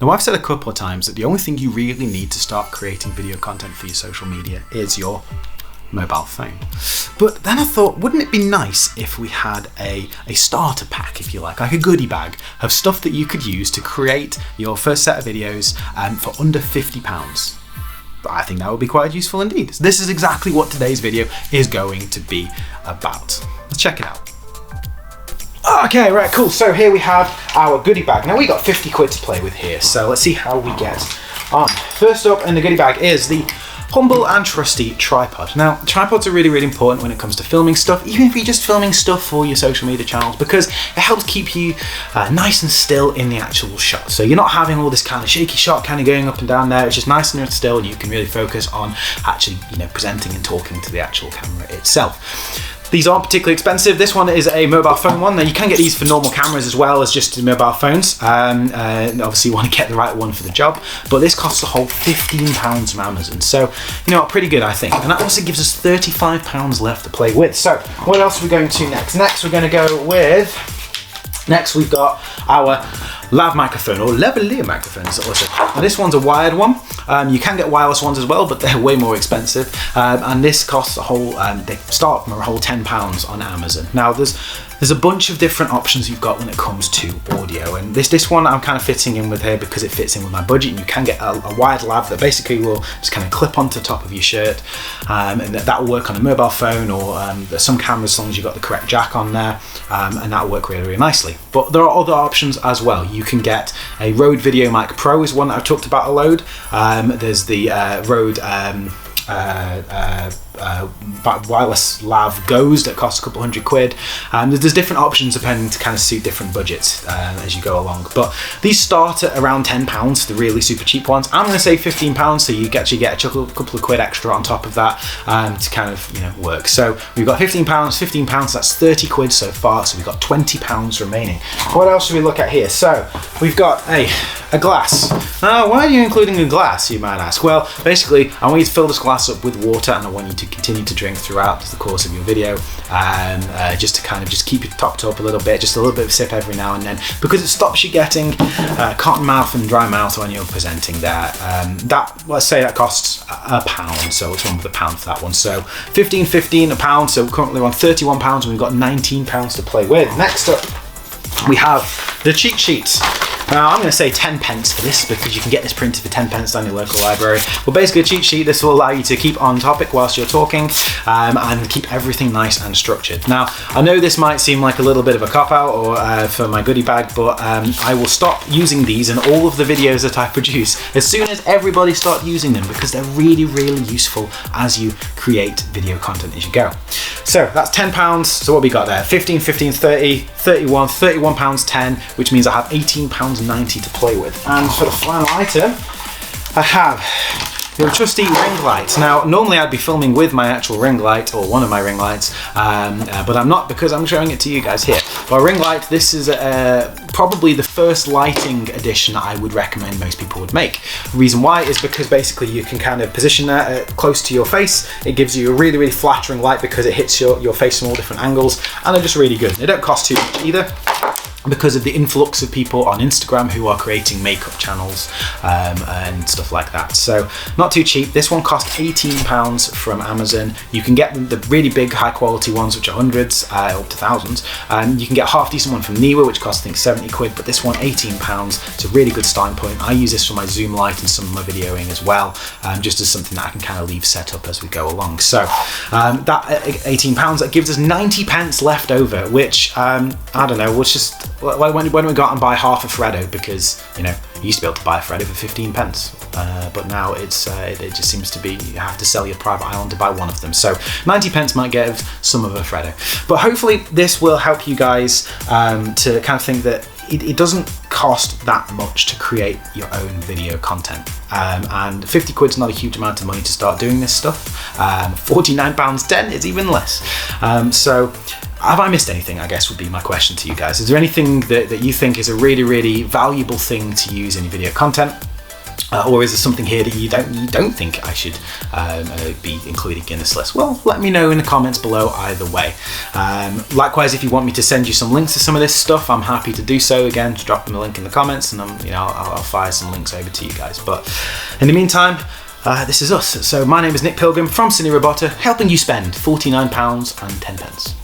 Now, I've said a couple of times that the only thing you really need to start creating video content for your social media is your mobile phone. But then I thought, wouldn't it be nice if we had a starter pack, if you like a goodie bag of stuff that you could use to create your first set of videos for under £50? I think that would be quite useful indeed. So this is exactly what today's video is going to be about. Let's check it out. Okay, right, cool. So here we have our goodie bag. Now we got 50 quid to play with here, so let's see how we get on. First up in the goodie bag is the humble and trusty tripod. Now, tripods are really, really important when it comes to filming stuff, even if you're just filming stuff for your social media channels, because it helps keep you nice and still in the actual shot. So you're not having all this kind of shaky shot kind of going up and down there. It's just nice and still, and you can really focus on actually, presenting and talking to the actual camera itself. These aren't particularly expensive. This one is a mobile phone one. Now you can get these for normal cameras as well as just mobile phones. Obviously you want to get the right one for the job, but this costs a whole £15 from Amazon. So, pretty good, I think. And that also gives us £35 left to play with. So what else are we going to next? Next we're going to go with, we've got our lav microphone, or lavalier microphone is also. Now this one's a wired one. You can get wireless ones as well, but they're way more expensive. And this costs a whole, they start from a whole £10 on Amazon. Now there's a bunch of different options you've got when it comes to audio, and this one I'm kind of fitting in with here because it fits in with my budget. And you can get a wired lav that basically will just kind of clip onto the top of your shirt, and that will work on a mobile phone, or there's some cameras as long as you've got the correct jack on there, and that will work really, really nicely. But there are other options as well. You can get a Rode Video Mic Pro is one that I've talked about a load. There's the Rode wireless lav Goes that costs a couple £100. There's different options depending to kind of suit different budgets as you go along, but these start at around £10, the really super cheap ones. I'm going to say £15, so you actually get a couple of quid extra on top of that to kind of work. So we've got £15, that's 30 quid so far, so we've got £20 remaining. What else should we look at here? So we've got a glass. Now, why are you including a glass, you might ask? Well, basically I want you to fill this glass up with water, and I want you to continue to drink throughout the course of your video, just to kind of just keep it topped up a little bit, just a little bit of sip every now and then, because it stops you getting cotton mouth and dry mouth when you're presenting there. Let's say that costs £1, so it's one with £1 for that one. So 15, £1, so currently we're on £31 and we've got £19 to play with. Next up, we have the cheat sheets. Now I'm going to say 10 pence for this because you can get this printed for 10 pence down your local library. Well, basically a cheat sheet, this will allow you to keep on topic whilst you're talking, and keep everything nice and structured. Now, I know this might seem like a little bit of a cop-out or for my goodie bag, but I will stop using these in all of the videos that I produce as soon as everybody starts using them, because they're really, really useful as you create video content as you go. So that's £10. So what we got there? 15, 15, 30, 31, £31, 10, which means I have £18.90 to play with. And for the final item, I have your trusty ring light. Now, normally I'd be filming with my actual ring light, or one of my ring lights, but I'm not, because I'm showing it to you guys here. Our ring light, this is probably the first lighting addition I would recommend most people would make. The reason why is because basically you can kind of position that close to your face. It gives you a really, really flattering light because it hits your face from all different angles, and they're just really good. They don't cost too much either, because of the influx of people on Instagram who are creating makeup channels and stuff like that. So not too cheap. This one cost £18 from Amazon. You can get the really big high quality ones, which are hundreds up to thousands. You can get a half decent one from Niwa, which costs I think 70 quid, but this one £18. It's a really good starting point. I use this for my Zoom light and some of my videoing as well, just as something that I can kind of leave set up as we go along. So that £18, that gives us 90 pence left over, which I don't know, was just when we got and buy half a Freddo, because you used to be able to buy a Freddo for 15 pence, but now it just seems to be you have to sell your private island to buy one of them. So 90 pence might get some of a Freddo, but hopefully this will help you guys to kind of think that it doesn't cost that much to create your own video content, and 50 quid's not a huge amount of money to start doing this stuff. £49.10 is even less. So have I missed anything, I guess would be my question to you guys. Is there anything that you think is a really, really valuable thing to use in your video content? Or is there something here that you don't think I should be including in this list? Well, let me know in the comments below either way. Likewise, if you want me to send you some links to some of this stuff, I'm happy to do so. Again, just drop them a link in the comments, and I'll fire some links over to you guys. But in the meantime, this is us. So my name is Nick Pilgrim from Cinerobota, helping you spend £49.10.